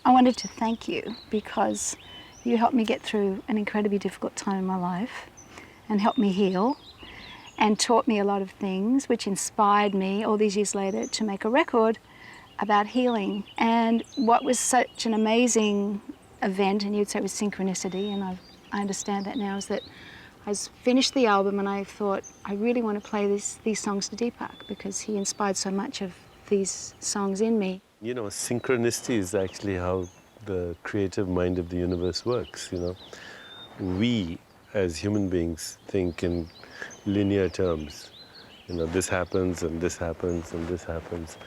I wanted to thank you because you helped me get through an incredibly difficult time in my life and helped me heal and taught me a lot of things, which inspired me all these years later to make a record about healing. And what was such an amazing event, and you'd say it was synchronicity, and I understand that now, is that I finished the album and I thought, I really want to play these songs to Deepak because he inspired so much of these songs in me. You know, synchronicity is actually how the creative mind of the universe works, you know. We, as human beings, think in linear terms. You know, this happens and this happens and this happens.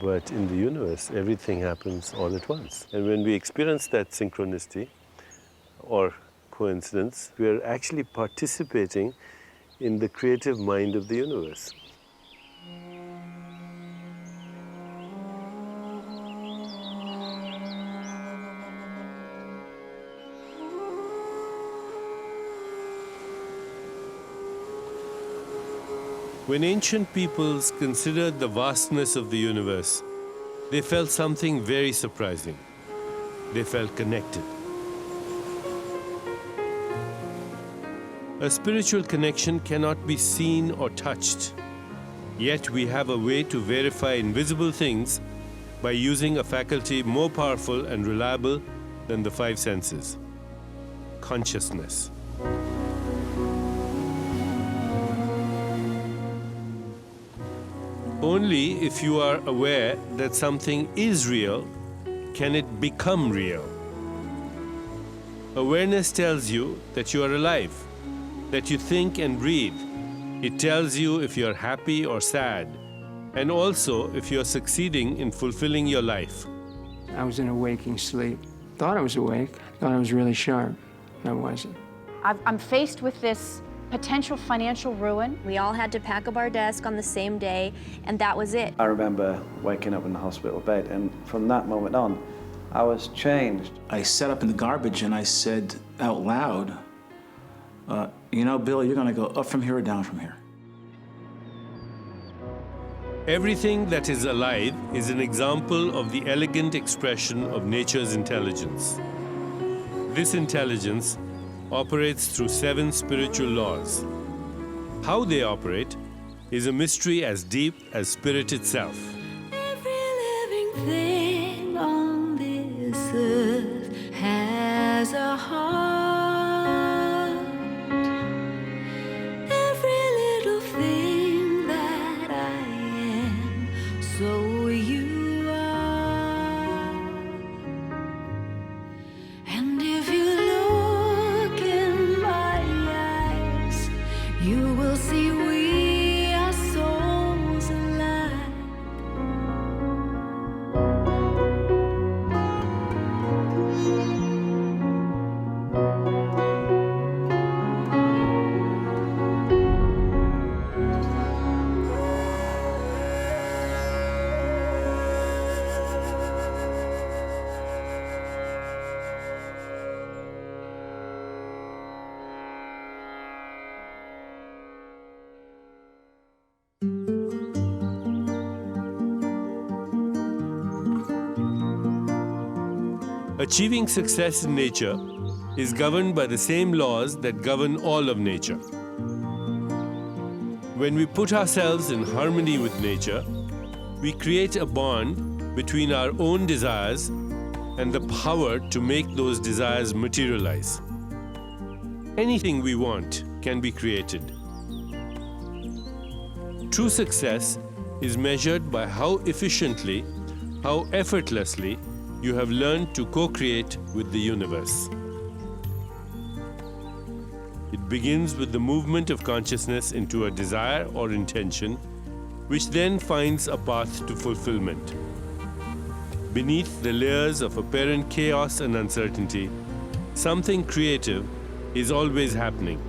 But in the universe, everything happens all at once. And when we experience that synchronicity or coincidence, we are actually participating in the creative mind of the universe. When ancient peoples considered the vastness of the universe, they felt something very surprising. They felt connected. A spiritual connection cannot be seen or touched. Yet we have a way to verify invisible things by using a faculty more powerful and reliable than the five senses: consciousness. Only if you are aware that something is real can it become real. Awareness tells you that you are alive, that you think and breathe. It tells you if you are happy or sad, and also if you are succeeding in fulfilling your life. I was in a waking sleep. Thought I was awake, thought I was really sharp. I wasn't. I'm faced with this potential financial ruin. We all had to pack up our desk on the same day, and that was it. I remember waking up in the hospital bed, and from that moment on, I was changed. I sat up in the garbage and I said out loud, you know, Bill, you're gonna go up from here or down from here. Everything that is alive is an example of the elegant expression of nature's intelligence. This intelligence operates through 7 spiritual laws. How they operate is a mystery as deep as spirit itself. Every living thing on this earth has a heart. Every little thing that I am, so you are. And if you look in my eyes, you will see we are souls alike. Achieving success in nature is governed by the same laws that govern all of nature. When we put ourselves in harmony with nature, we create a bond between our own desires and the power to make those desires materialize. Anything we want can be created. True success is measured by how efficiently, how effortlessly you have learned to co-create with the universe. It begins with the movement of consciousness into a desire or intention, which then finds a path to fulfillment. Beneath the layers of apparent chaos and uncertainty, something creative is always happening.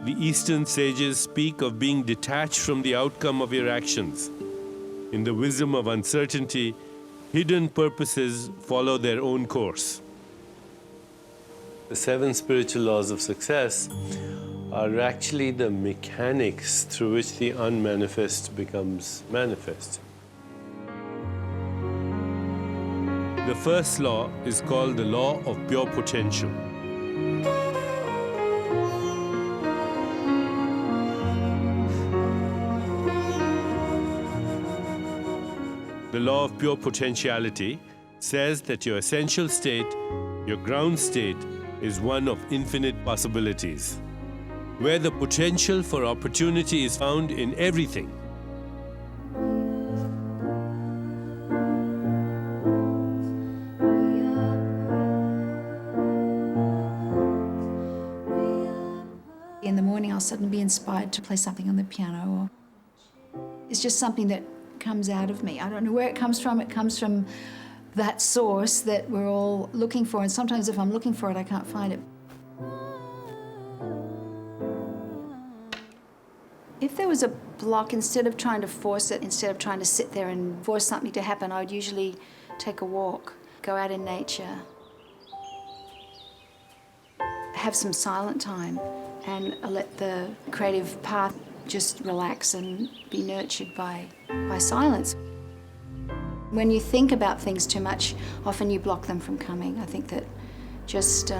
The Eastern sages speak of being detached from the outcome of your actions. In the wisdom of uncertainty, hidden purposes follow their own course. The 7 spiritual laws of success are actually the mechanics through which the unmanifest becomes manifest. The first law is called the law of pure potential. The law of pure potentiality says that your essential state, your ground state, is one of infinite possibilities, where the potential for opportunity is found in everything. In the morning, I'll suddenly be inspired to play something on the piano, or it's just something that comes out of me. I don't know where it comes from. It comes from that source that we're all looking for, and sometimes if I'm looking for it, I can't find it. If there was a block, instead of trying to force it, instead of trying to sit there and force something to happen, I would usually take a walk, go out in nature, have some silent time, and let the creative path just relax and be nurtured by silence. When you think about things too much, often you block them from coming. I think that just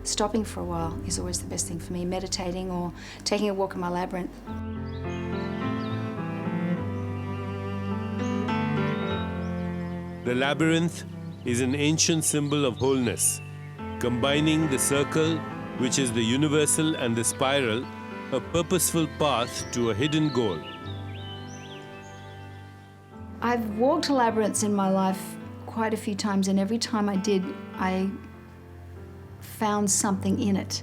stopping for a while is always the best thing for me, meditating or taking a walk in my labyrinth. The labyrinth is an ancient symbol of wholeness, combining the circle, which is the universal, and the spiral, a purposeful path to a hidden goal. I've walked labyrinths in my life quite a few times, and every time I did, I found something in it.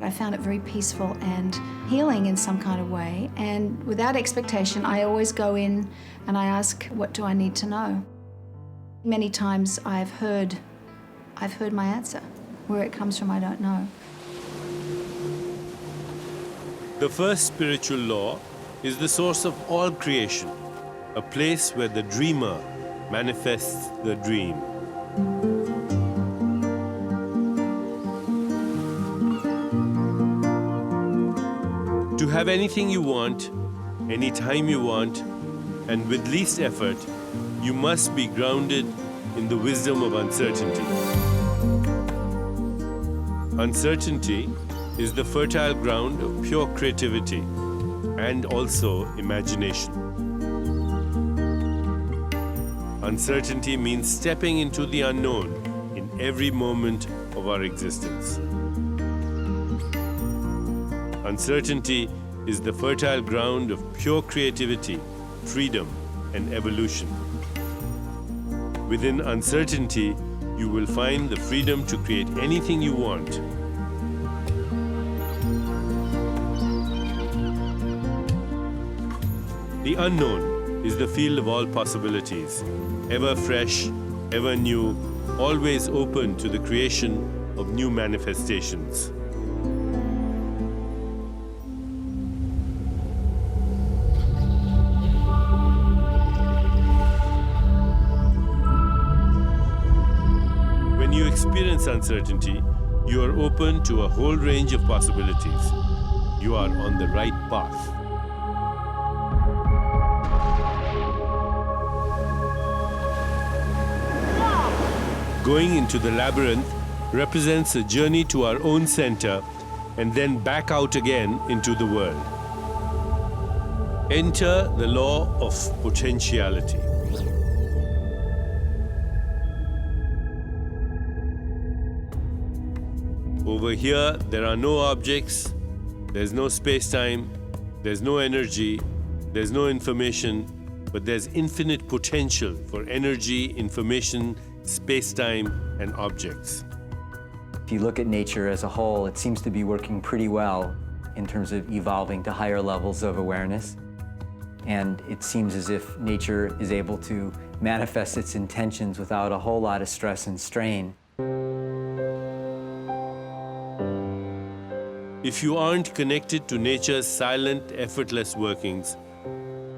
I found it very peaceful and healing in some kind of way, and without expectation, I always go in and I ask, what do I need to know? Many times I've heard my answer. Where it comes from, I don't know. The first spiritual law is the source of all creation, a place where the dreamer manifests the dream. To have anything you want, anytime you want, and with least effort, you must be grounded in the wisdom of uncertainty. Uncertainty is the fertile ground of pure creativity and also imagination. Uncertainty means stepping into the unknown in every moment of our existence. Uncertainty is the fertile ground of pure creativity, freedom, and evolution. Within uncertainty, you will find the freedom to create anything you want. The unknown is the field of all possibilities, ever fresh, ever new, always open to the creation of new manifestations. When you experience uncertainty, you are open to a whole range of possibilities. You are on the right path. Going into the labyrinth represents a journey to our own center and then back out again into the world. Enter the law of potentiality. Over here, there are no objects, there's no space-time, there's no energy, there's no information, but there's infinite potential for energy, information, space-time, and objects. If you look at nature as a whole, it seems to be working pretty well in terms of evolving to higher levels of awareness. And it seems as if nature is able to manifest its intentions without a whole lot of stress and strain. If you aren't connected to nature's silent, effortless workings,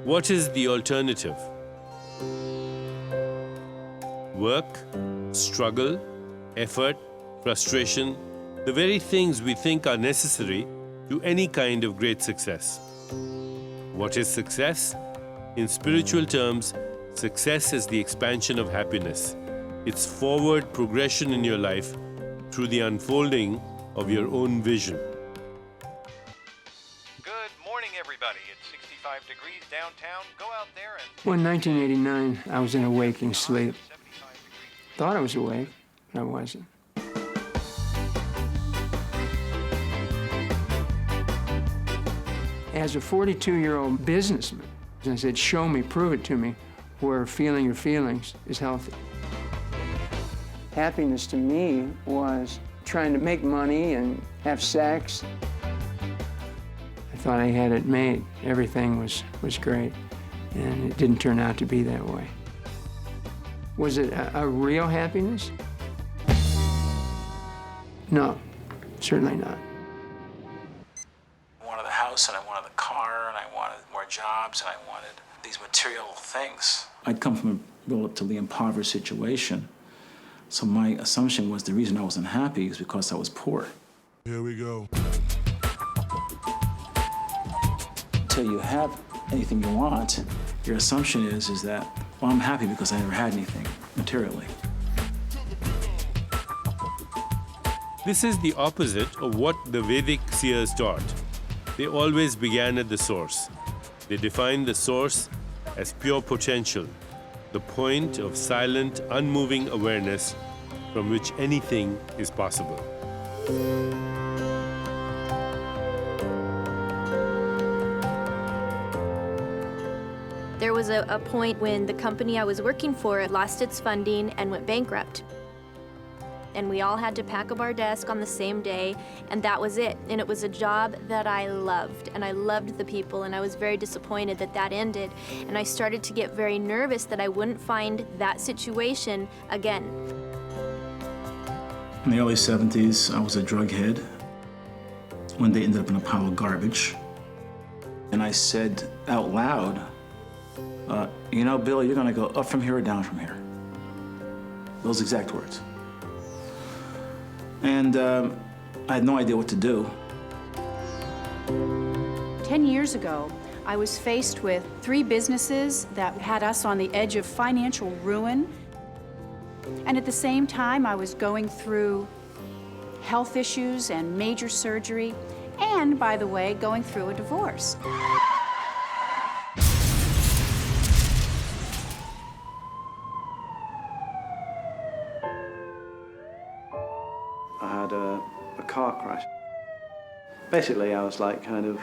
what is the alternative? Work, struggle, effort, frustration, the very things we think are necessary to any kind of great success. What is success? In spiritual terms, success is the expansion of happiness. It's forward progression in your life through the unfolding of your own vision. Good morning, everybody. It's 65 degrees downtown. Go out there and... Well, in 1989, I was in a waking sleep. Thought I was awake, but I wasn't. As a 42-year-old businessman, I said, show me, prove it to me, where feeling your feelings is healthy. Happiness to me was trying to make money and have sex. I thought I had it made. Everything was great, and it didn't turn out to be that way. Was it a real happiness? No, certainly not. I wanted the house, and I wanted the car, and I wanted more jobs, and I wanted these material things. I'd come from a relatively impoverished situation, so my assumption was the reason I wasn't happy is because I was poor. Here we go. Until you have anything you want, your assumption is that, well, I'm happy because I never had anything materially. This is the opposite of what the Vedic seers taught. They always began at the source. They defined the source as pure potential, the point of silent, unmoving awareness from which anything is possible. There was a point when the company I was working for lost its funding and went bankrupt. And we all had to pack up our desk on the same day, and that was it. And it was a job that I loved, and I loved the people, and I was very disappointed that that ended. And I started to get very nervous that I wouldn't find that situation again. In the early 70s, I was a drug head. One day ended up in a pile of garbage. And I said out loud, you know, Bill, you're gonna go up from here or down from here. Those exact words. And I had no idea what to do. 10 years ago, I was faced with 3 businesses that had us on the edge of financial ruin. And at the same time, I was going through health issues and major surgery, and, by the way, going through a divorce. I had a car crash. Basically, I was like kind of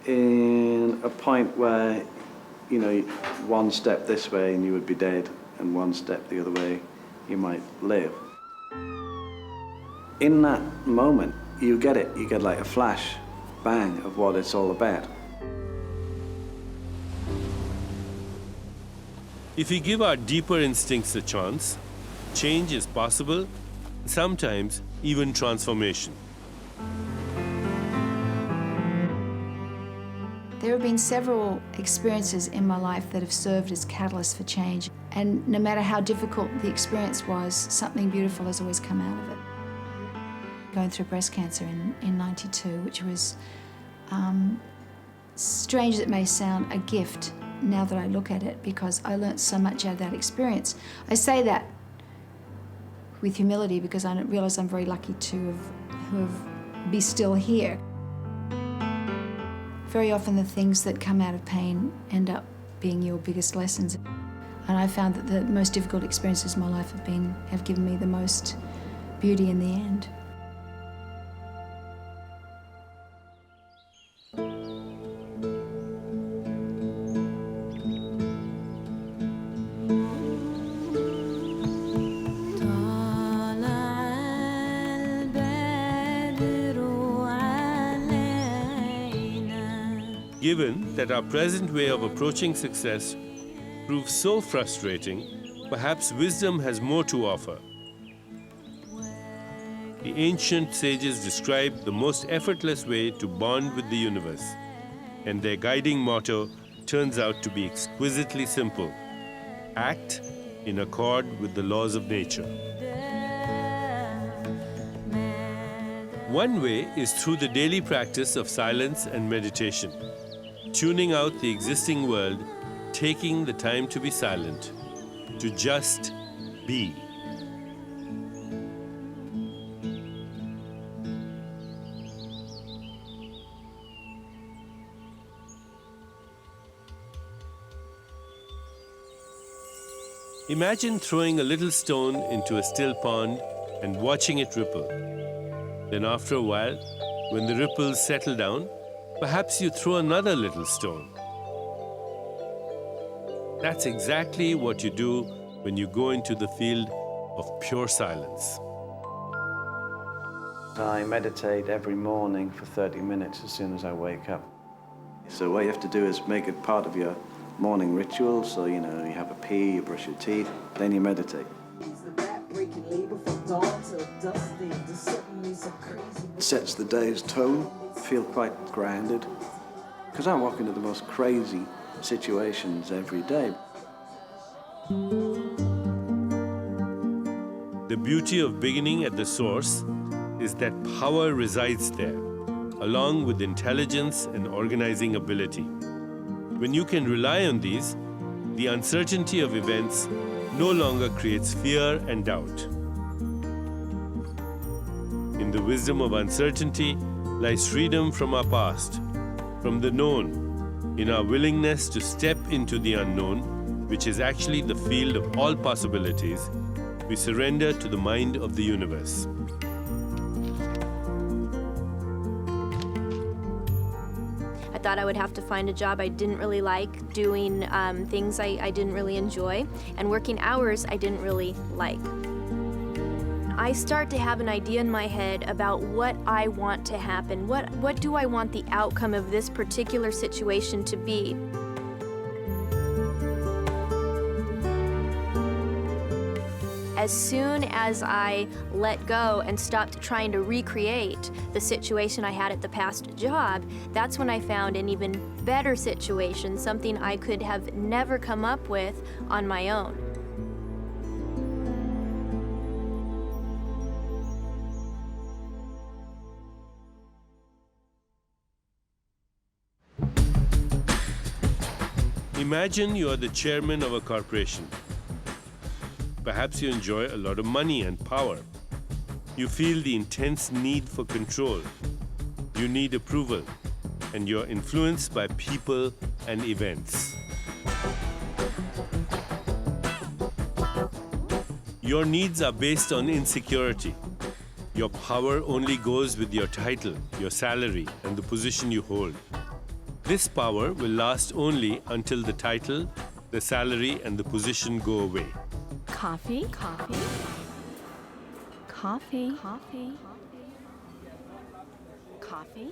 in a point where, you know, one step this way and you would be dead, and one step the other way, you might live. In that moment, you get it. You get like a flash, bang, of what it's all about. If we give our deeper instincts a chance, change is possible, sometimes even transformation. There have been several experiences in my life that have served as catalysts for change. And no matter how difficult the experience was, something beautiful has always come out of it. Going through breast cancer in '92, which was, strange as it may sound, a gift now that I look at it, because I learnt so much out of that experience. I say that with humility because I realise I'm very lucky to be still here. Very often the things that come out of pain end up being your biggest lessons. And I found that the most difficult experiences in my life have given me the most beauty in the end. Given that our present way of approaching success proves so frustrating, perhaps wisdom has more to offer. The ancient sages described the most effortless way to bond with the universe, and their guiding motto turns out to be exquisitely simple: act in accord with the laws of nature. One way is through the daily practice of silence and meditation, tuning out the existing world, taking the time to be silent, to just be. Imagine throwing a little stone into a still pond and watching it ripple. Then after a while, when the ripples settle down, perhaps you throw another little stone. That's exactly what you do when you go into the field of pure silence. I meditate every morning for 30 minutes as soon as I wake up. So what you have to do is make it part of your morning ritual. So, you have a pee, you brush your teeth, then you meditate. It sets the day's tone. I feel quite grounded because I walk into the most crazy situations every day. The beauty of beginning at the source is that power resides there, along with intelligence and organizing ability. When you can rely on these, the uncertainty of events no longer creates fear and doubt. In the wisdom of uncertainty lies freedom from our past, from the known, in our willingness to step into the unknown, which is actually the field of all possibilities. We surrender to the mind of the universe. I thought I would have to find a job I didn't really like, doing things I didn't really enjoy, and working hours I didn't really like. I start to have an idea in my head about what I want to happen. What do I want the outcome of this particular situation to be? As soon as I let go and stopped trying to recreate the situation I had at the past job, that's when I found an even better situation, something I could have never come up with on my own. Imagine you are the chairman of a corporation. Perhaps you enjoy a lot of money and power. You feel the intense need for control. You need approval, and you're influenced by people and events. Your needs are based on insecurity. Your power only goes with your title, your salary, and the position you hold. This power will last only until the title, the salary, and the position go away. Coffee, coffee, coffee, coffee, coffee.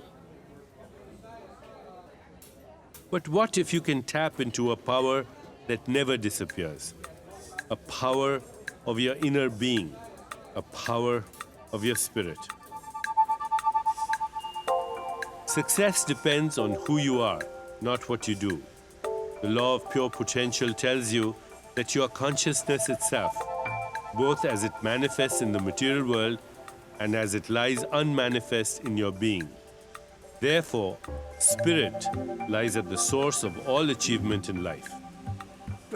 But what if you can tap into a power that never disappears? A power of your inner being, a power of your spirit. Success depends on who you are, not what you do. The law of pure potential tells you that you are consciousness itself, both as it manifests in the material world and as it lies unmanifest in your being. Therefore, spirit lies at the source of all achievement in life.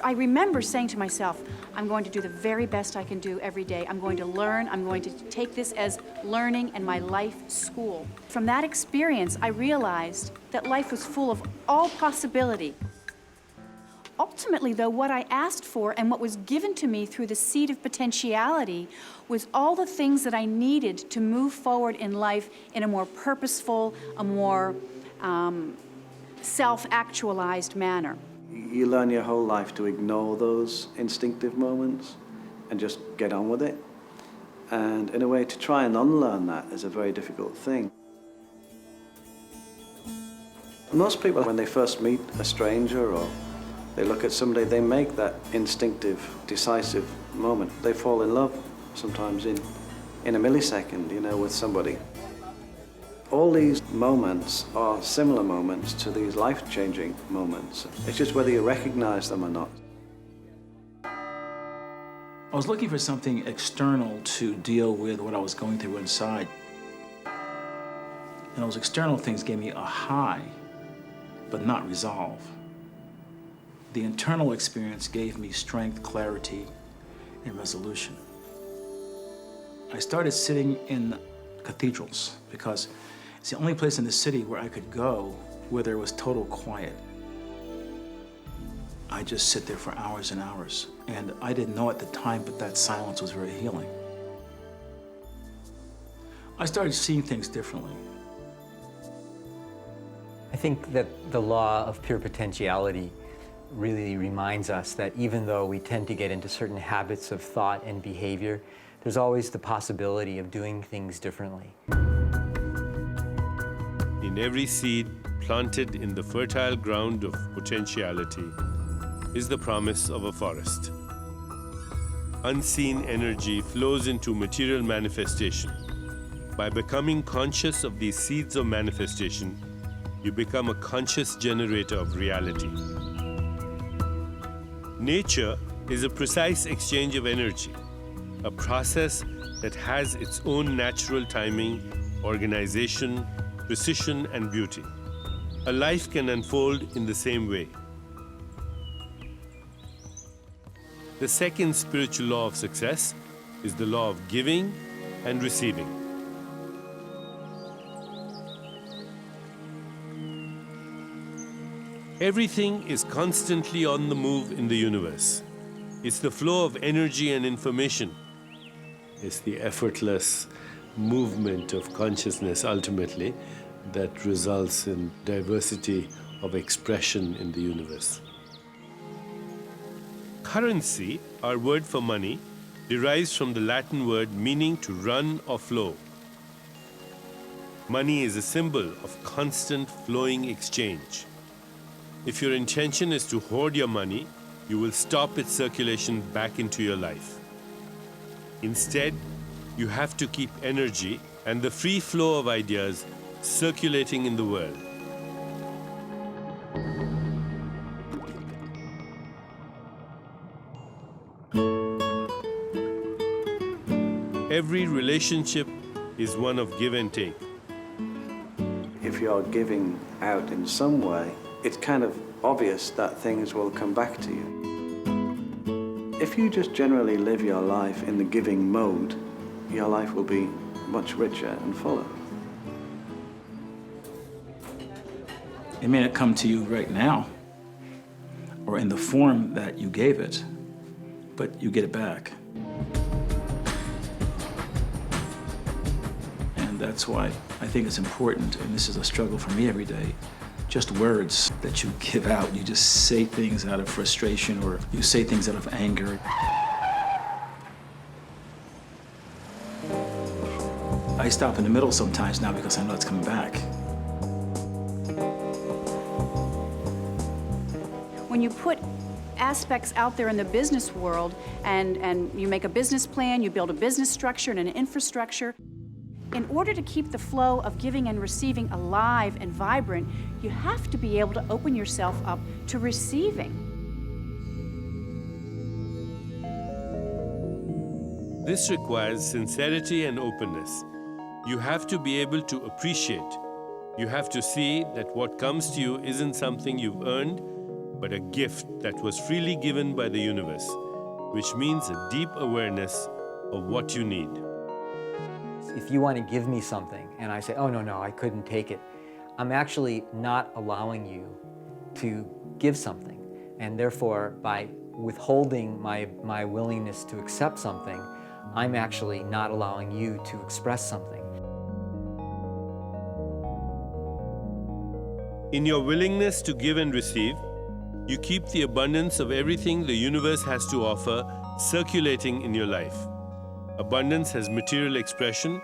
I remember saying to myself, I'm going to do the very best I can do every day. I'm going to learn. I'm going to take this as learning and my life school. From that experience, I realized that life was full of all possibility. Ultimately, though, what I asked for and what was given to me through the seed of potentiality was all the things that I needed to move forward in life in a more purposeful, a more self-actualized manner. You learn your whole life to ignore those instinctive moments and just get on with it. And in a way, to try and unlearn that is a very difficult thing. Most people, when they first meet a stranger or they look at somebody, they make that instinctive, decisive moment. They fall in love sometimes in a millisecond, with somebody. All these moments are similar moments to these life-changing moments. It's just whether you recognize them or not. I was looking for something external to deal with what I was going through inside. And those external things gave me a high, but not resolve. The internal experience gave me strength, clarity, and resolution. I started sitting in cathedrals because it's the only place in the city where I could go where there was total quiet. I just sit there for hours and hours. And I didn't know at the time, but that silence was very healing. I started seeing things differently. I think that the law of pure potentiality really reminds us that even though we tend to get into certain habits of thought and behavior, there's always the possibility of doing things differently. In every seed planted in the fertile ground of potentiality is the promise of a forest. Unseen energy flows into material manifestation. By becoming conscious of these seeds of manifestation, you become a conscious generator of reality. Nature is a precise exchange of energy, a process that has its own natural timing, organization, precision, and beauty. A life can unfold in the same way. The second spiritual law of success is the law of giving and receiving. Everything is constantly on the move in the universe. It's the flow of energy and information. It's the effortless movement of consciousness ultimately that results in diversity of expression in the universe. Currency, our word for money, derives from the Latin word meaning to run or flow. Money is a symbol of constant flowing exchange. If your intention is to hoard your money, you will stop its circulation back into your life. Instead, you have to keep energy and the free flow of ideas circulating in the world. Every relationship is one of give and take. If you're giving out in some way, it's kind of obvious that things will come back to you. If you just generally live your life in the giving mode, your life will be much richer and fuller. It may not come to you right now or in the form that you gave it, but you get it back. And that's why I think it's important, and this is a struggle for me every day, just words that you give out. You just say things out of frustration or you say things out of anger. I stop in the middle sometimes now because I know it's coming back. When you put aspects out there in the business world and you make a business plan, you build a business structure and an infrastructure, in order to keep the flow of giving and receiving alive and vibrant, you have to be able to open yourself up to receiving. This requires sincerity and openness. You have to be able to appreciate. You have to see that what comes to you isn't something you've earned, but a gift that was freely given by the universe, which means a deep awareness of what you need. If you want to give me something and I say, oh, no, I couldn't take it, I'm actually not allowing you to give something. And therefore, by withholding my willingness to accept something, I'm actually not allowing you to express something. In your willingness to give and receive, you keep the abundance of everything the universe has to offer circulating in your life. Abundance has material expression,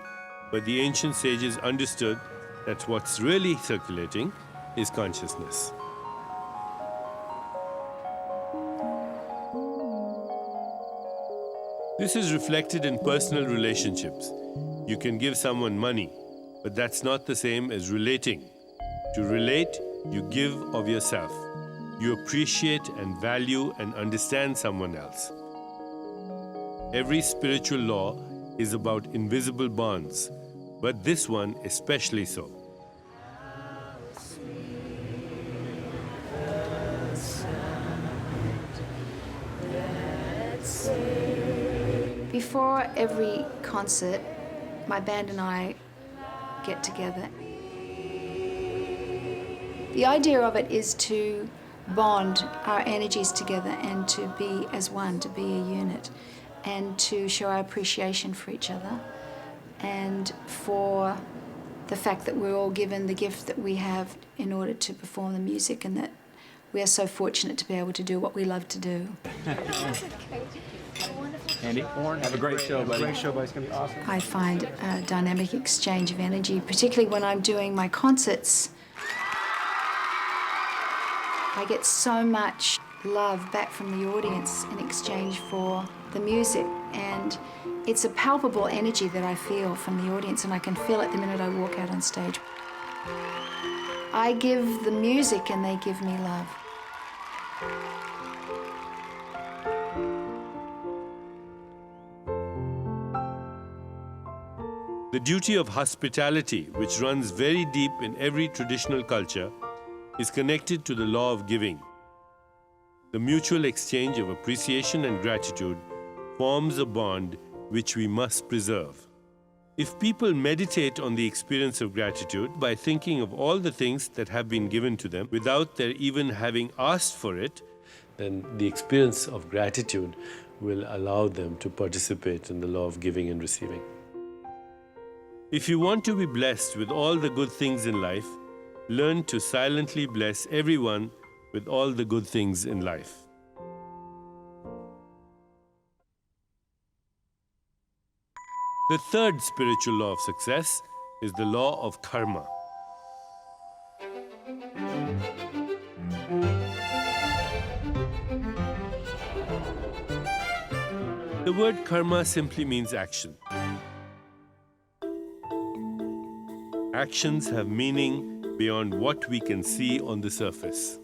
but the ancient sages understood that what's really circulating is consciousness. This is reflected in personal relationships. You can give someone money, but that's not the same as relating. To relate, you give of yourself. You appreciate and value and understand someone else. Every spiritual law is about invisible bonds, but this one especially so. Before every concert, my band and I get together. The idea of it is to bond our energies together and to be as one, to be a unit, and to show our appreciation for each other and for the fact that we're all given the gift that we have in order to perform the music, and that we are so fortunate to be able to do what we love to do. Andy, Warren, have a great show, buddy. Great show, buddy. It's going to be awesome. I find a dynamic exchange of energy, particularly when I'm doing my concerts. I get so much love back from the audience in exchange for the music, and it's a palpable energy that I feel from the audience, and I can feel it the minute I walk out on stage. I give the music and they give me love. The duty of hospitality, which runs very deep in every traditional culture, is connected to the law of giving. The mutual exchange of appreciation and gratitude forms a bond which we must preserve. If people meditate on the experience of gratitude by thinking of all the things that have been given to them without their even having asked for it, then the experience of gratitude will allow them to participate in the law of giving and receiving. If you want to be blessed with all the good things in life, learn to silently bless everyone with all the good things in life. The third spiritual law of success is the law of karma. The word karma simply means action. Actions have meaning beyond what we can see on the surface.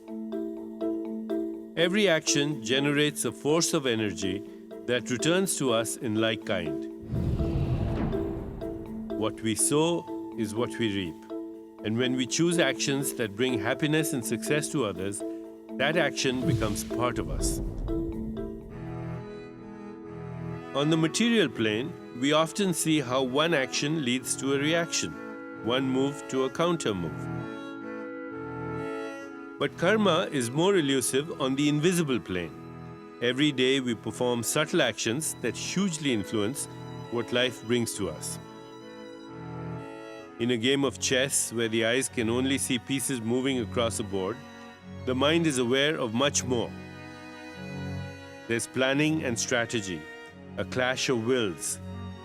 Every action generates a force of energy that returns to us in like kind. What we sow is what we reap. And when we choose actions that bring happiness and success to others, that action becomes part of us. On the material plane, we often see how one action leads to a reaction, one move to a counter move. But karma is more elusive on the invisible plane. Every day we perform subtle actions that hugely influence what life brings to us. In a game of chess where the eyes can only see pieces moving across a board, the mind is aware of much more. There's planning and strategy, a clash of wills,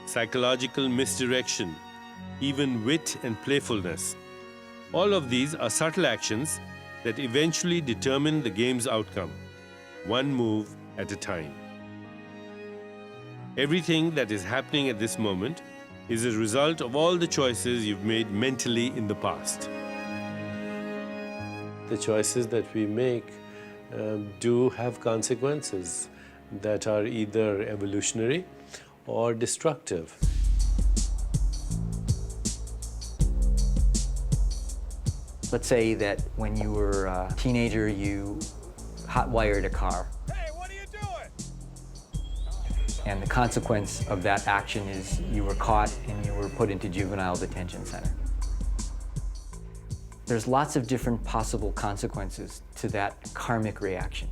psychological misdirection, even wit and playfulness. All of these are subtle actions that eventually determine the game's outcome, one move at a time. Everything that is happening at this moment is a result of all the choices you've made mentally in the past. The choices that we make do have consequences that are either evolutionary or destructive. Let's say that when you were a teenager, you hot-wired a car. Hey, what are you doing? And the consequence of that action is you were caught and you were put into juvenile detention center. There's lots of different possible consequences to that karmic reaction.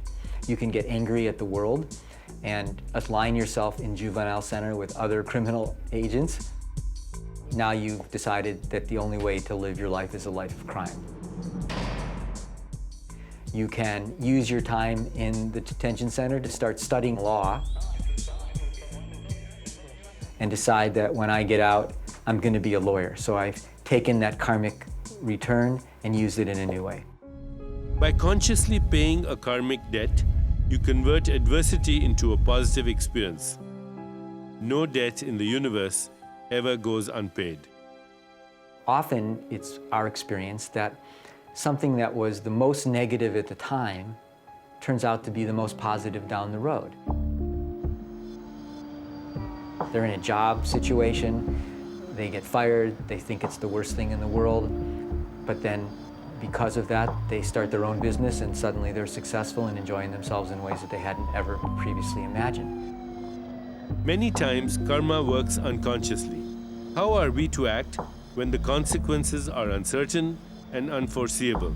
You can get angry at the world and align yourself in juvenile center with other criminal agents. Now you've decided that the only way to live your life is a life of crime. You can use your time in the detention center to start studying law and decide that when I get out, I'm going to be a lawyer. So I've taken that karmic return and used it in a new way. By consciously paying a karmic debt, you convert adversity into a positive experience. No debt in the universe ever goes unpaid. Often it's our experience that something that was the most negative at the time turns out to be the most positive down the road. They're in a job situation, they get fired, they think it's the worst thing in the world, but then because of that, they start their own business and suddenly they're successful and enjoying themselves in ways that they hadn't ever previously imagined. Many times, karma works unconsciously. How are we to act when the consequences are uncertain and unforeseeable?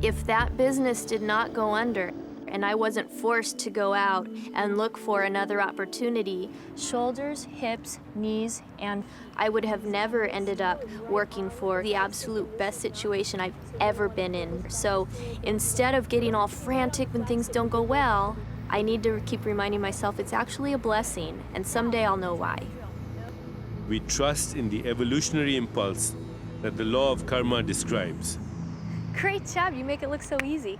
If that business did not go under and I wasn't forced to go out and look for another opportunity, shoulders, hips, knees, and I would have never ended up working for the absolute best situation I've ever been in. So instead of getting all frantic when things don't go well, I need to keep reminding myself it's actually a blessing, and someday I'll know why. We trust in the evolutionary impulse that the law of karma describes. Great job, you make it look so easy.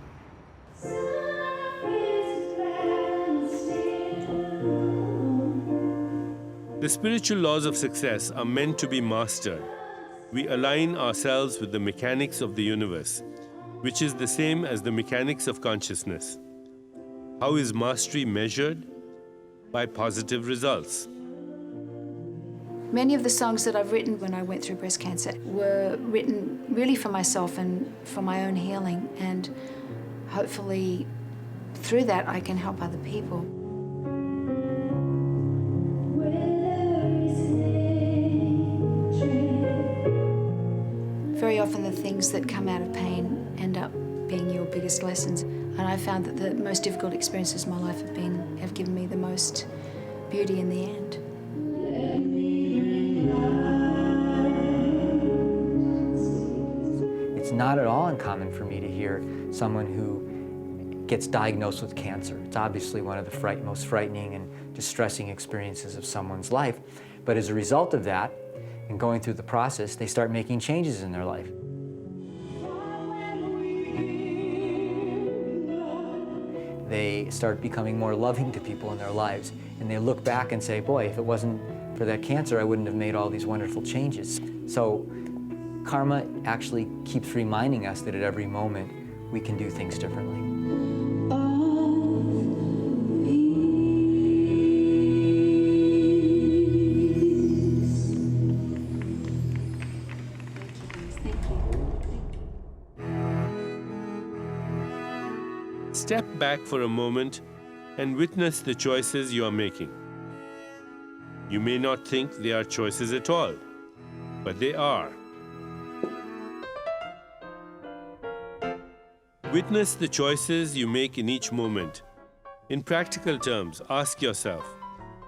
The spiritual laws of success are meant to be mastered. We align ourselves with the mechanics of the universe, which is the same as the mechanics of consciousness. How is mastery measured? By positive results. Many of the songs that I've written when I went through breast cancer were written really for myself and for my own healing, and hopefully through that I can help other people. Very often the things that come out of pain end up being your biggest lessons. And I found that the most difficult experiences of my life have given me the most beauty in the end. It's not at all uncommon for me to hear someone who gets diagnosed with cancer. It's obviously one of the most frightening and distressing experiences of someone's life. But as a result of that, and going through the process, they start making changes in their life. They start becoming more loving to people in their lives. And they look back and say, boy, if it wasn't for that cancer, I wouldn't have made all these wonderful changes. So karma actually keeps reminding us that at every moment we can do things differently. Step back for a moment and witness the choices you are making. You may not think they are choices at all, but they are. Witness the choices you make in each moment. In practical terms, ask yourself,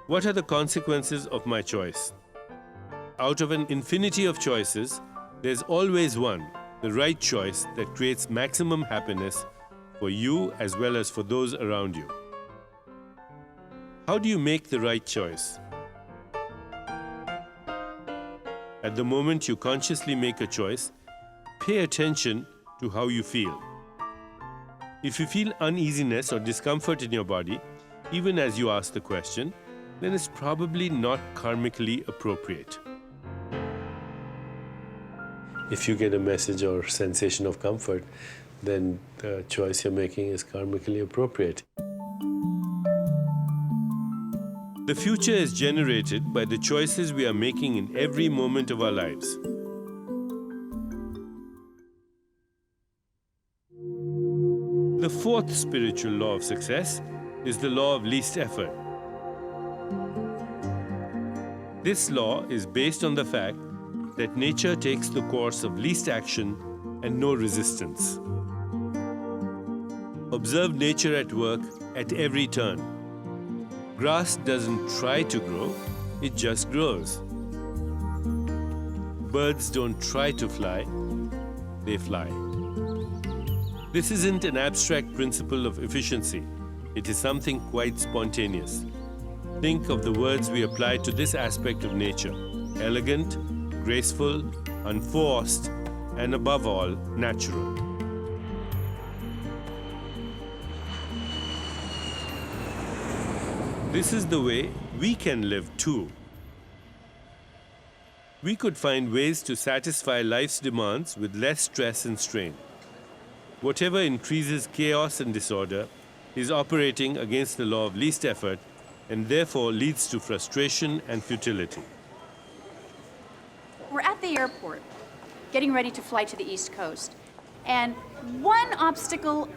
what are the consequences of my choice? Out of an infinity of choices, there's always one, the right choice that creates maximum happiness for you as well as for those around you. How do you make the right choice? At the moment you consciously make a choice, pay attention to how you feel. If you feel uneasiness or discomfort in your body, even as you ask the question, then it's probably not karmically appropriate. If you get a message or sensation of comfort, then the choice you're making is karmically appropriate. The future is generated by the choices we are making in every moment of our lives. The fourth spiritual law of success is the law of least effort. This law is based on the fact that nature takes the course of least action and no resistance. Observe nature at work at every turn. Grass doesn't try to grow, it just grows. Birds don't try to fly, they fly. This isn't an abstract principle of efficiency. It is something quite spontaneous. Think of the words we apply to this aspect of nature: elegant, graceful, unforced, and above all, natural. This is the way we can live too. We could find ways to satisfy life's demands with less stress and strain. Whatever increases chaos and disorder is operating against the law of least effort and therefore leads to frustration and futility. We're at the airport, getting ready to fly to the East Coast, and one obstacle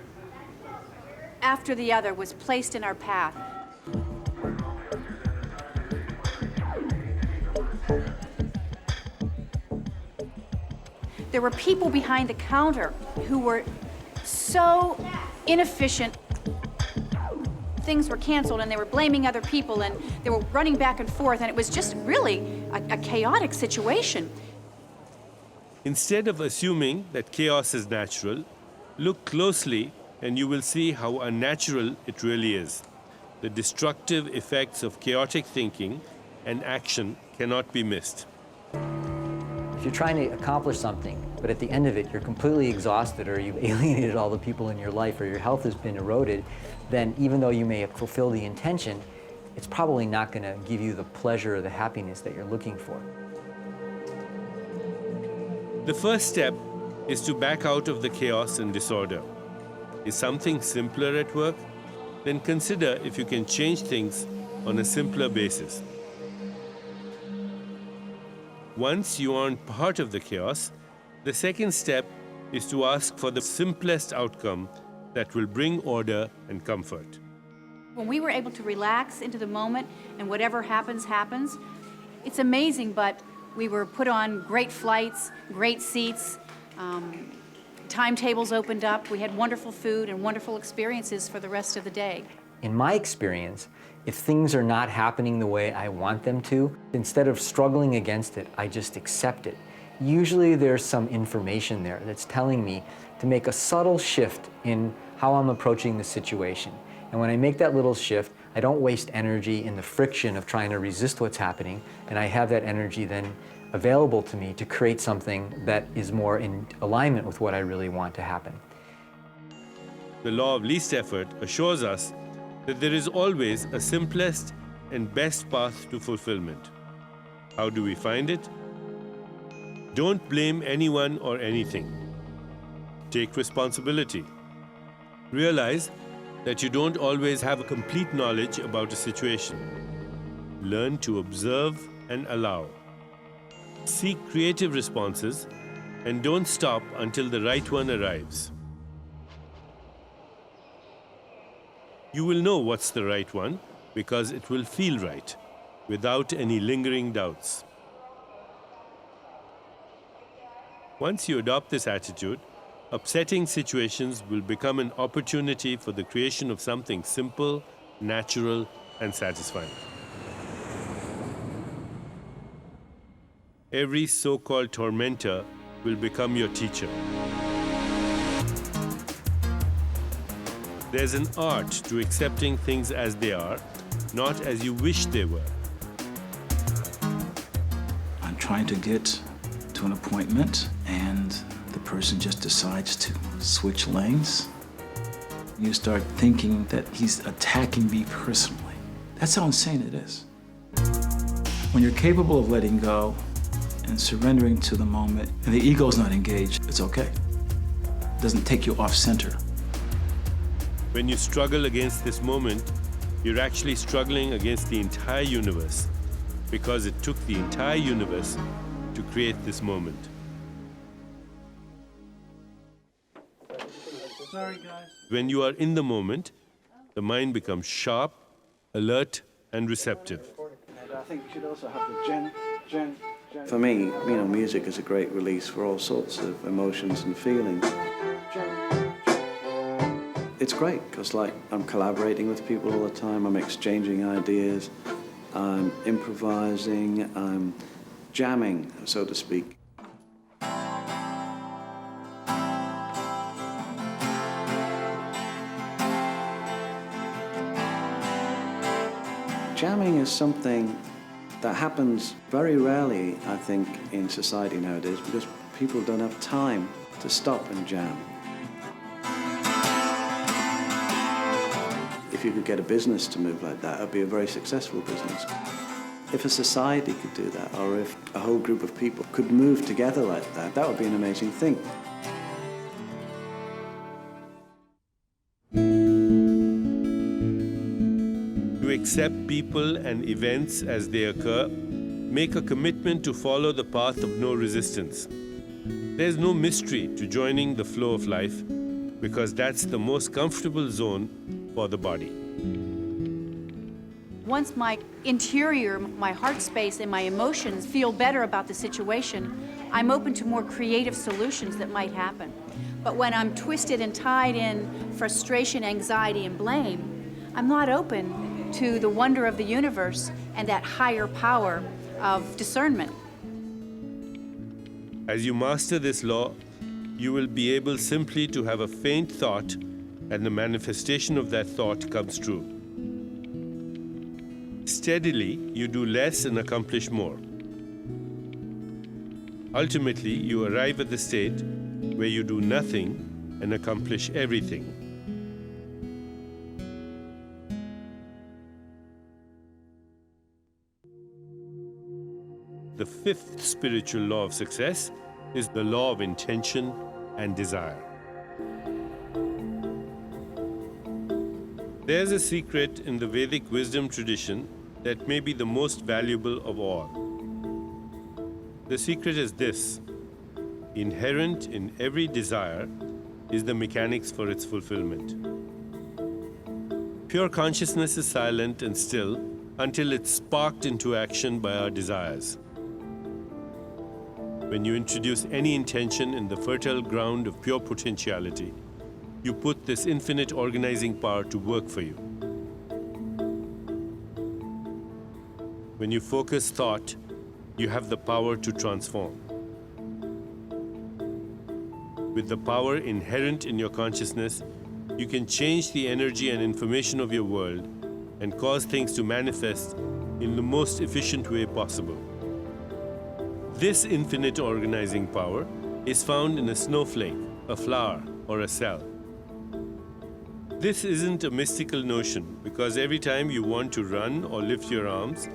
after the other was placed in our path. There were people behind the counter who were so inefficient. Things were canceled and they were blaming other people and they were running back and forth, and it was just really a chaotic situation. Instead of assuming that chaos is natural, look closely and you will see how unnatural it really is. The destructive effects of chaotic thinking and action cannot be missed. If you're trying to accomplish something, but at the end of it you're completely exhausted, or you've alienated all the people in your life, or your health has been eroded, then even though you may have fulfilled the intention, it's probably not going to give you the pleasure or the happiness that you're looking for. The first step is to back out of the chaos and disorder. Is something simpler at work? Then consider if you can change things on a simpler basis. Once you aren't part of the chaos, the second step is to ask for the simplest outcome that will bring order and comfort. When we were able to relax into the moment and whatever happens, happens, it's amazing, but we were put on great flights, great seats, timetables opened up, we had wonderful food and wonderful experiences for the rest of the day. In my experience, if things are not happening the way I want them to, instead of struggling against it, I just accept it. Usually there's some information there that's telling me to make a subtle shift in how I'm approaching the situation. And when I make that little shift, I don't waste energy in the friction of trying to resist what's happening, and I have that energy then available to me to create something that is more in alignment with what I really want to happen. The law of least effort assures us that there is always a simplest and best path to fulfillment. How do we find it? Don't blame anyone or anything. Take responsibility. Realize that you don't always have a complete knowledge about a situation. Learn to observe and allow. Seek creative responses and don't stop until the right one arrives. You will know what's the right one because it will feel right, without any lingering doubts. Once you adopt this attitude, upsetting situations will become an opportunity for the creation of something simple, natural, and satisfying. Every so-called tormentor will become your teacher. There's an art to accepting things as they are, not as you wish they were. I'm trying to get to an appointment and the person just decides to switch lanes. You start thinking that he's attacking me personally. That's how insane it is. When you're capable of letting go and surrendering to the moment, and the ego's not engaged, it's okay. It doesn't take you off center. When you struggle against this moment, you're actually struggling against the entire universe, because it took the entire universe to create this moment. Sorry, guys. When you are in the moment, the mind becomes sharp, alert, and receptive. I think we should also have the Jen. For me, music is a great release for all sorts of emotions and feelings. It's great because, I'm collaborating with people all the time. I'm exchanging ideas. I'm improvising. I'm jamming, so to speak. Jamming is something that happens very rarely, I think, in society nowadays because people don't have time to stop and jam. If you could get a business to move like that, it would be a very successful business. If a society could do that, or if a whole group of people could move together like that, that would be an amazing thing. To accept people and events as they occur, make a commitment to follow the path of no resistance. There's no mystery to joining the flow of life because that's the most comfortable zone for the body. Once my interior, my heart space, and my emotions feel better about the situation, I'm open to more creative solutions that might happen. But when I'm twisted and tied in frustration, anxiety, and blame, I'm not open to the wonder of the universe and that higher power of discernment. As you master this law, you will be able simply to have a faint thought, and the manifestation of that thought comes true. Steadily, you do less and accomplish more. Ultimately, you arrive at the state where you do nothing and accomplish everything. The fifth spiritual law of success is the law of intention and desire. There's a secret in the Vedic wisdom tradition that may be the most valuable of all. The secret is this: inherent in every desire is the mechanics for its fulfillment. Pure consciousness is silent and still until it's sparked into action by our desires. When you introduce any intention in the fertile ground of pure potentiality, you put this infinite organizing power to work for you. When you focus thought, you have the power to transform. With the power inherent in your consciousness, you can change the energy and information of your world and cause things to manifest in the most efficient way possible. This infinite organizing power is found in a snowflake, a flower, or a cell. This isn't a mystical notion, because every time you want to run or lift your arms,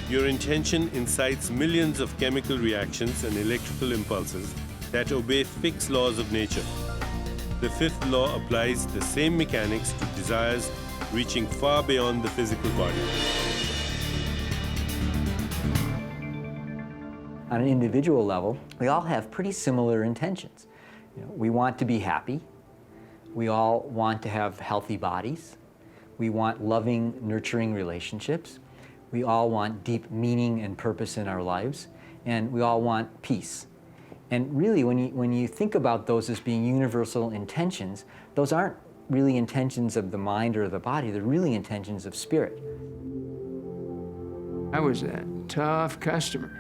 your intention incites millions of chemical reactions and electrical impulses that obey fixed laws of nature. The fifth law applies the same mechanics to desires reaching far beyond the physical body. On an individual level, we all have pretty similar intentions. We want to be happy. We all want to have healthy bodies. We want loving, nurturing relationships. We all want deep meaning and purpose in our lives. And we all want peace. And really, when you think about those as being universal intentions, those aren't really intentions of the mind or the body. They're really intentions of spirit. I was a tough customer.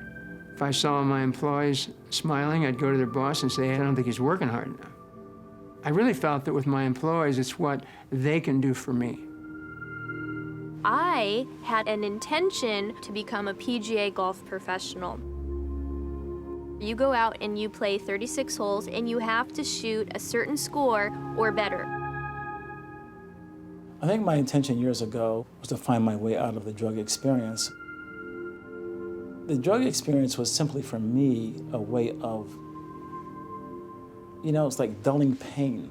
If I saw my employees smiling, I'd go to their boss and say, I don't think he's working hard enough. I really felt that with my employees, it's what they can do for me. I had an intention to become a PGA golf professional. You go out and you play 36 holes and you have to shoot a certain score or better. I think my intention years ago was to find my way out of the drug experience. The drug experience was simply for me a way of, it's like dulling pain.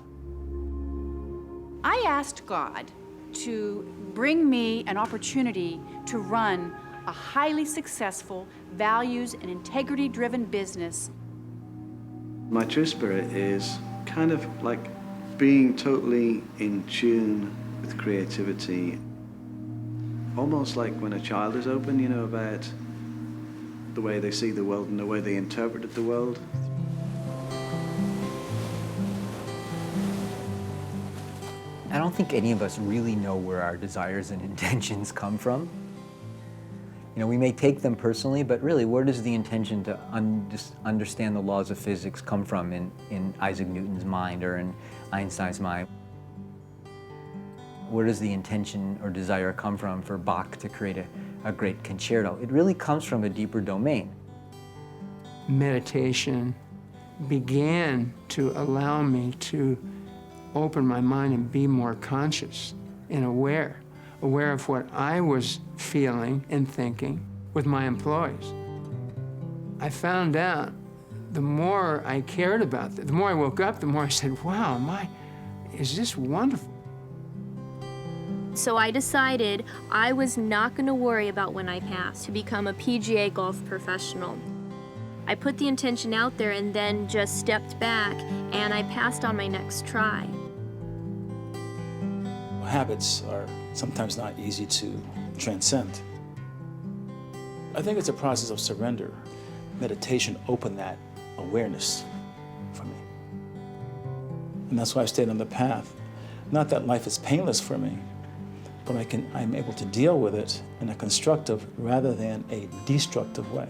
I asked God to bring me an opportunity to run a highly successful, values and integrity-driven business. My true spirit is kind of like being totally in tune with creativity. Almost like when a child is open, about the way they see the world and the way they interpreted the world. I don't think any of us really know where our desires and intentions come from. We may take them personally, but really, where does the intention to understand the laws of physics come from in Isaac Newton's mind or in Einstein's mind? Where does the intention or desire come from for Bach to create a great concerto? It really comes from a deeper domain. Meditation began to allow me to open my mind and be more conscious and aware of what I was feeling and thinking with my employees. I found out the more I cared about that, the more I woke up, the more I said, wow, is this wonderful? So I decided I was not going to worry about when I passed to become a PGA golf professional. I put the intention out there and then just stepped back, and I passed on my next try. Habits are sometimes not easy to transcend. I think it's a process of surrender. meditation opened that awareness for me. And that's why I stayed on the path. Not that life is painless for me, but I'm able to deal with it in a constructive rather than a destructive way.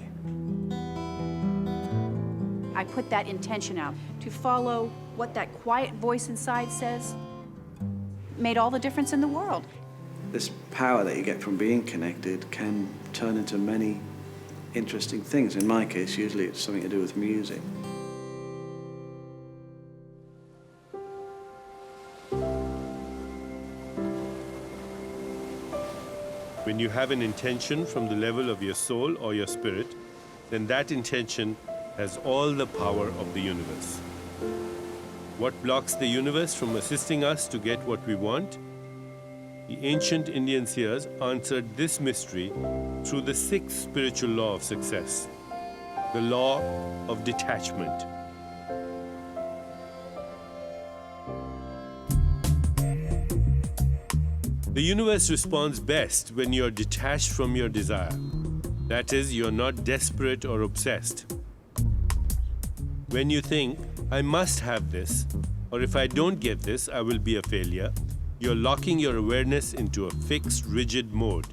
I put that intention out to follow what that quiet voice inside says. Made all the difference in the world. This power that you get from being connected can turn into many interesting things. In my case, usually it's something to do with music. When you have an intention from the level of your soul or your spirit, then that intention has all the power of the universe. What blocks the universe from assisting us to get what we want? The ancient Indian seers answered this mystery through the sixth spiritual law of success, the law of detachment. The universe responds best when you're detached from your desire. That is, you're not desperate or obsessed. When you think, I must have this, or if I don't get this, I will be a failure, you're locking your awareness into a fixed, rigid mode.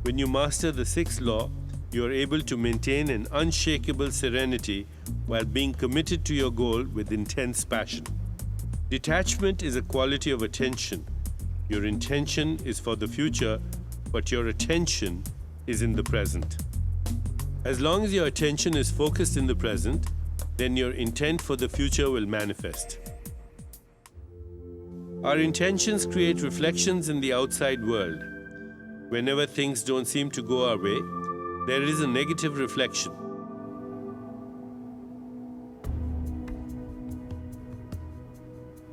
When you master the sixth law, you're able to maintain an unshakable serenity while being committed to your goal with intense passion. Detachment is a quality of attention. Your intention is for the future, but your attention is in the present. As long as your attention is focused in the present, then your intent for the future will manifest. Our intentions create reflections in the outside world. Whenever things don't seem to go our way, there is a negative reflection.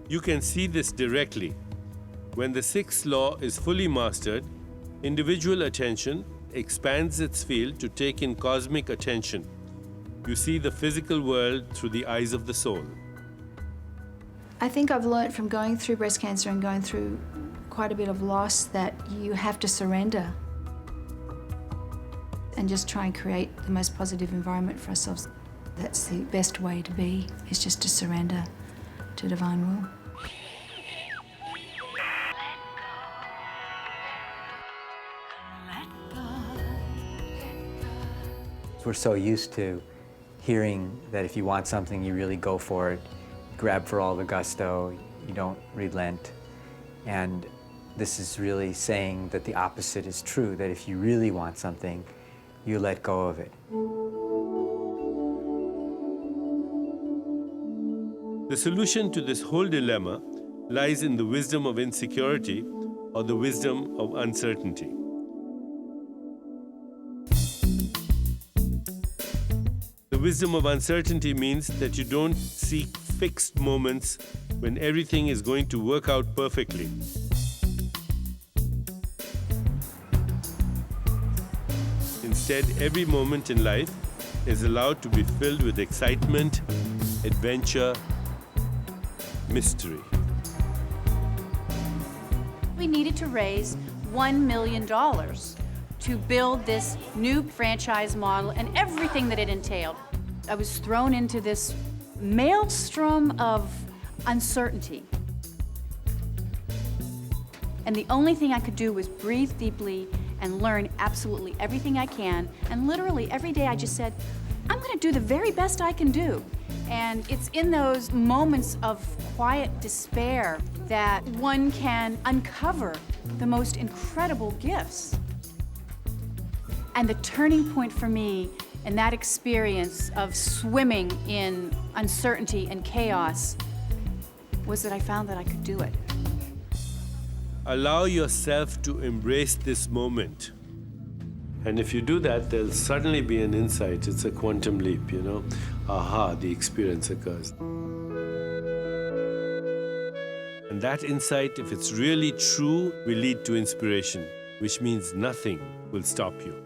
You can see this directly. When the sixth law is fully mastered, individual attention expands its field to take in cosmic attention. You see the physical world through the eyes of the soul. I think I've learnt from going through breast cancer and going through quite a bit of loss that you have to surrender and just try and create the most positive environment for ourselves. That's the best way to be, is just to surrender to divine will. We're so used to hearing that if you want something, you really go for it, grab for all the gusto, you don't relent. And this is really saying that the opposite is true, that if you really want something, you let go of it. The solution to this whole dilemma lies in the wisdom of insecurity or the wisdom of uncertainty. The wisdom of uncertainty means that you don't seek fixed moments when everything is going to work out perfectly. Instead, every moment in life is allowed to be filled with excitement, adventure, mystery. We needed to raise $1 million to build this new franchise model and everything that it entailed. I was thrown into this maelstrom of uncertainty. And the only thing I could do was breathe deeply and learn absolutely everything I can. And literally every day I just said, I'm gonna do the very best I can do. And it's in those moments of quiet despair that one can uncover the most incredible gifts. And the turning point for me in that experience of swimming in uncertainty and chaos was that I found that I could do it. Allow yourself to embrace this moment. And if you do that, there'll suddenly be an insight. It's a quantum leap, you know. Aha, the experience occurs. And that insight, if it's really true, will lead to inspiration, which means nothing will stop you.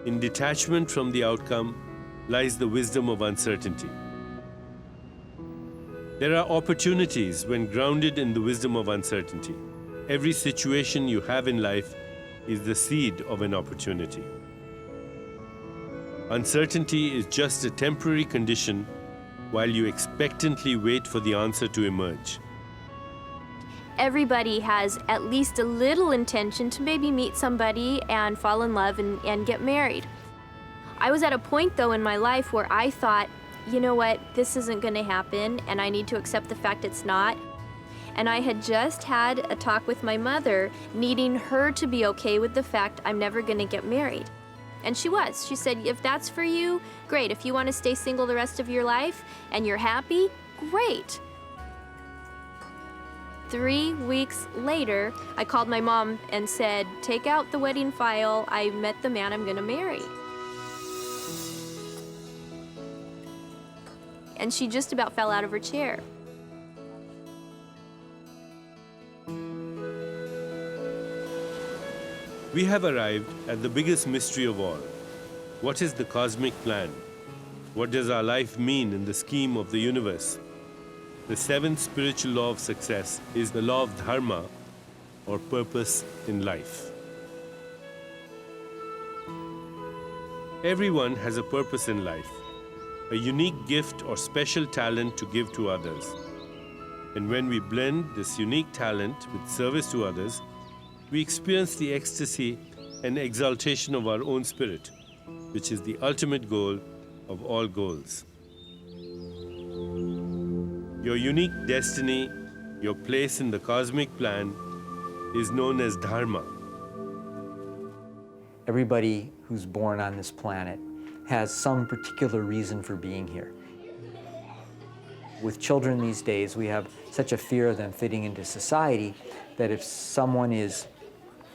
In detachment from the outcome lies the wisdom of uncertainty. There are opportunities when grounded in the wisdom of uncertainty. Every situation you have in life is the seed of an opportunity. Uncertainty is just a temporary condition while you expectantly wait for the answer to emerge. Everybody has at least a little intention to maybe meet somebody and fall in love and get married. I was at a point, though, in my life where I thought, you know what, this isn't going to happen, and I need to accept the fact it's not. And I had just had a talk with my mother, needing her to be okay with the fact I'm never going to get married. And she was. She said, if that's for you, great. If you want to stay single the rest of your life and you're happy, great. 3 weeks later, I called my mom and said, take out the wedding file. I met the man I'm going to marry. And she just about fell out of her chair. We have arrived at the biggest mystery of all. What is the cosmic plan? What does our life mean in the scheme of the universe? The seventh spiritual law of success is the law of dharma, or purpose in life. Everyone has a purpose in life, a unique gift or special talent to give to others. And when we blend this unique talent with service to others, we experience the ecstasy and exaltation of our own spirit, which is the ultimate goal of all goals. Your unique destiny, your place in the cosmic plan, is known as dharma. Everybody who's born on this planet has some particular reason for being here. With children these days, we have such a fear of them fitting into society that if someone is,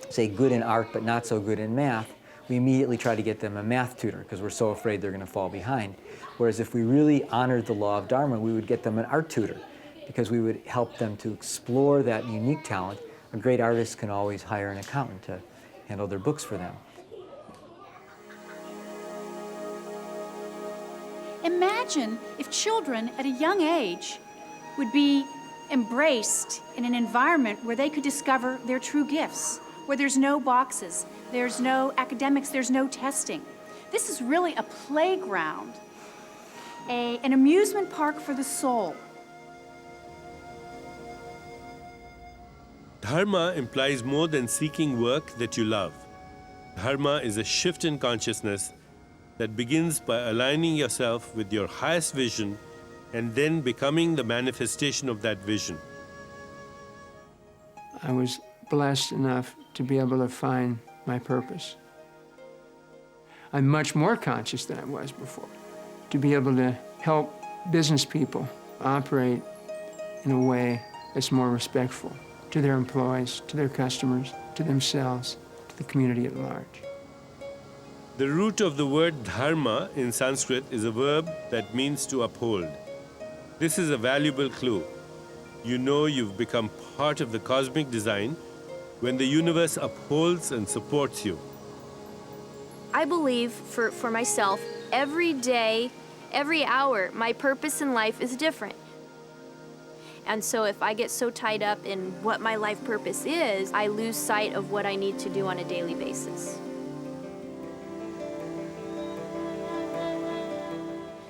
say, good in art but not so good in math, we immediately try to get them a math tutor because we're so afraid they're going to fall behind. Whereas if we really honored the law of dharma, we would get them an art tutor because we would help them to explore that unique talent. A great artist can always hire an accountant to handle their books for them. Imagine if children at a young age would be embraced in an environment where they could discover their true gifts, where there's no boxes, there's no academics, there's no testing. This is really a playground, an amusement park for the soul. Dharma implies more than seeking work that you love. Dharma is a shift in consciousness that begins by aligning yourself with your highest vision and then becoming the manifestation of that vision. I was blessed enough to be able to find my purpose. I'm much more conscious than I was before, to be able to help business people operate in a way that's more respectful to their employees, to their customers, to themselves, to the community at large. The root of the word dharma in Sanskrit is a verb that means to uphold. This is a valuable clue. You know you've become part of the cosmic design when the universe upholds and supports you. I believe for myself, every day, every hour, my purpose in life is different. And so if I get so tied up in what my life purpose is, I lose sight of what I need to do on a daily basis.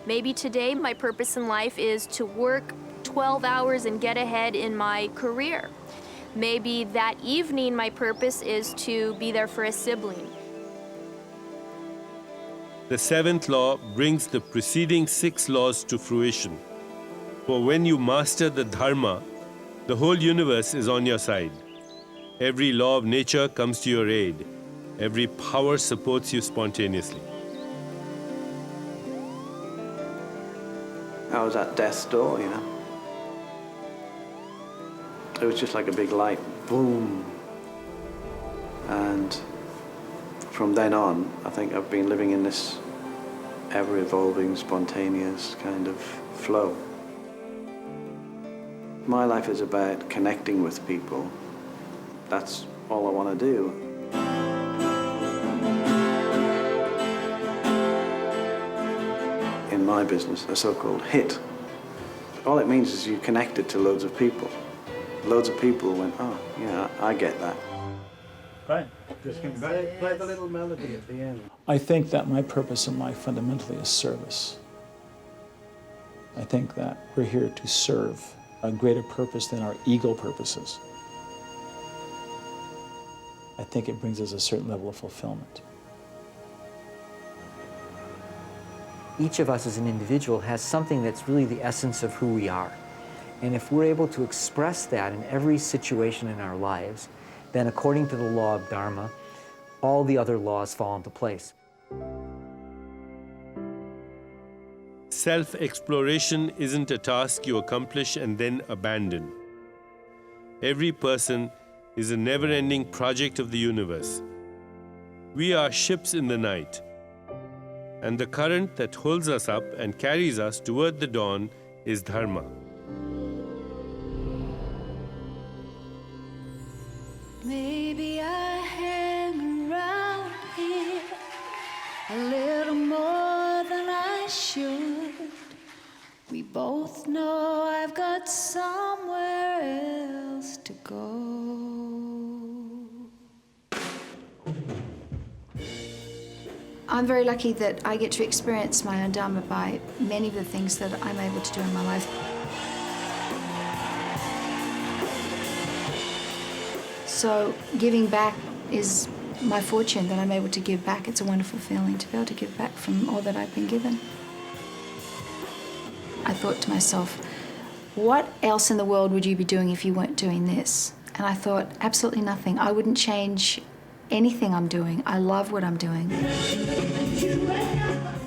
Maybe today my purpose in life is to work 12 hours and get ahead in my career. Maybe that evening my purpose is to be there for a sibling. The seventh law brings the preceding 6 laws to fruition. For when you master the dharma, the whole universe is on your side. Every law of nature comes to your aid. Every power supports you spontaneously. I was at death's door, you know. It was just like a big light, boom. And from then on, I think I've been living in this ever-evolving, spontaneous kind of flow. My life is about connecting with people. That's all I want to do. In my business, a so-called hit. All it means is you connected to loads of people. Loads of people went, oh, yeah, I get that. Right. Just came back. Play the little melody at the end. I think that my purpose in life fundamentally is service. I think that we're here to serve a greater purpose than our ego purposes. I think it brings us a certain level of fulfillment. Each of us as an individual has something that's really the essence of who we are. And if we're able to express that in every situation in our lives, then according to the law of Dharma, all the other laws fall into place. Self-exploration isn't a task you accomplish and then abandon. Every person is a never-ending project of the universe. We are ships in the night, and the current that holds us up and carries us toward the dawn is Dharma. Maybe I hang around here a little more than I should. We both know I've got somewhere else to go. I'm very lucky that I get to experience my own Dharma by many of the things that I'm able to do in my life. So giving back is my fortune, that I'm able to give back. It's a wonderful feeling to be able to give back from all that I've been given. I thought to myself, what else in the world would you be doing if you weren't doing this? And I thought, absolutely nothing. I wouldn't change anything I'm doing. I love what I'm doing.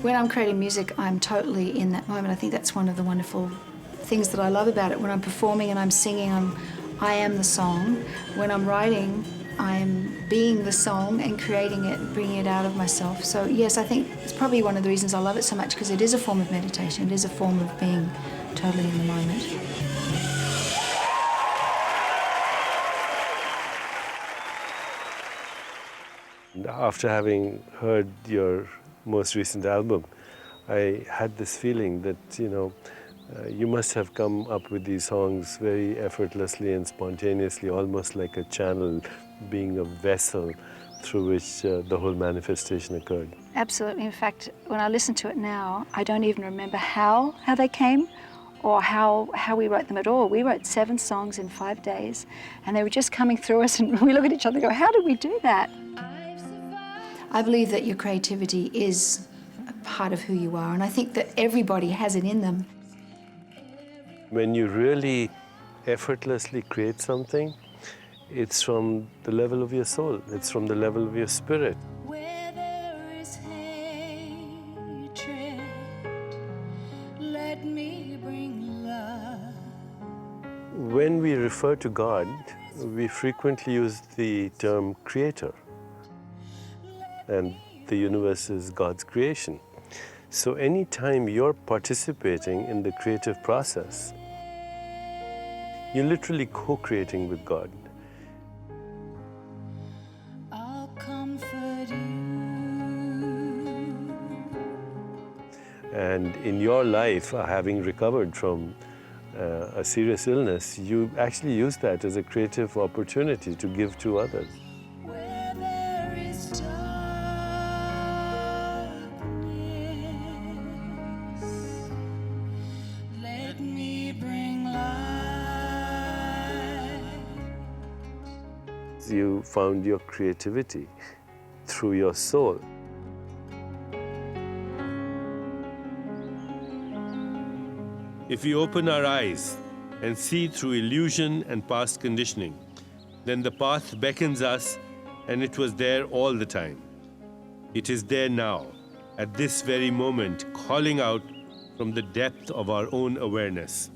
When I'm creating music, I'm totally in that moment. I think that's one of the wonderful things that I love about it. When I'm performing and I'm singing, I am the song. When I'm writing, I'm being the song and creating it, bringing it out of myself. So yes, I think it's probably one of the reasons I love it so much, because it is a form of meditation. It is a form of being totally in the moment. After having heard your most recent album, I had this feeling that, you must have come up with these songs very effortlessly and spontaneously, almost like a channel, being a vessel through which the whole manifestation occurred. Absolutely. In fact, when I listen to it now, I don't even remember how they came or how we wrote them at all. We wrote 7 songs in 5 days, and they were just coming through us, and we look at each other and go, how did we do that? I believe that your creativity is a part of who you are, and I think that everybody has it in them. When you really effortlessly create something, it's from the level of your soul. It's from the level of your spirit. Where there is hatred, let me bring love. When we refer to God, we frequently use the term creator. And the universe is God's creation. So anytime you're participating in the creative process, you're literally co-creating with God. I'll comfort you. And in your life, having recovered from a serious illness, you actually use that as a creative opportunity to give to others. Where there is darkness, let me bring light. You found your creativity through your soul. If we open our eyes and see through illusion and past conditioning, then the path beckons us, and it was there all the time. It is there now, at this very moment, calling out from the depth of our own awareness.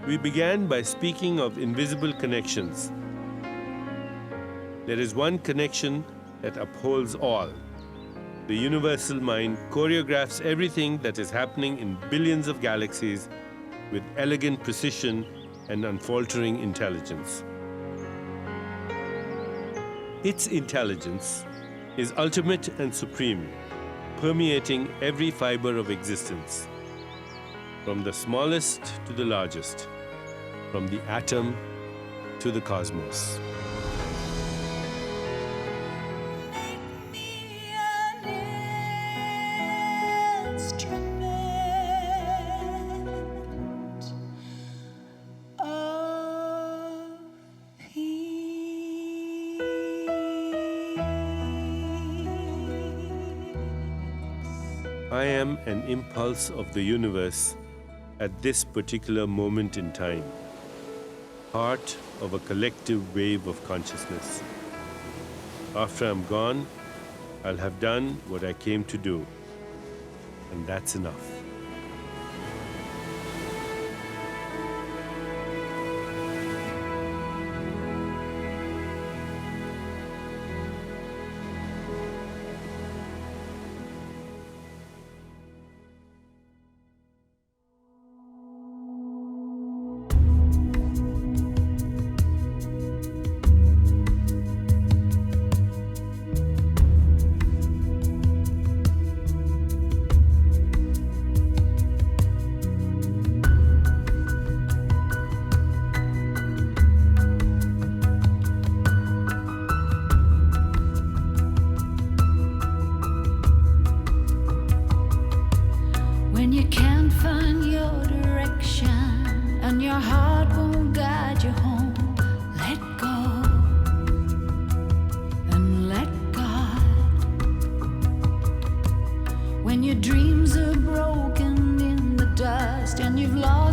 We began by speaking of invisible connections. There is one connection that upholds all. The universal mind choreographs everything that is happening in billions of galaxies with elegant precision and unfaltering intelligence. Its intelligence is ultimate and supreme, permeating every fiber of existence, from the smallest to the largest, from the atom to the cosmos. I am an impulse of the universe at this particular moment in time, part of a collective wave of consciousness. After I'm gone, I'll have done what I came to do, and that's enough. When you can't find your direction and your heart won't guide you home, let go and let God. When your dreams are broken in the dust and you've lost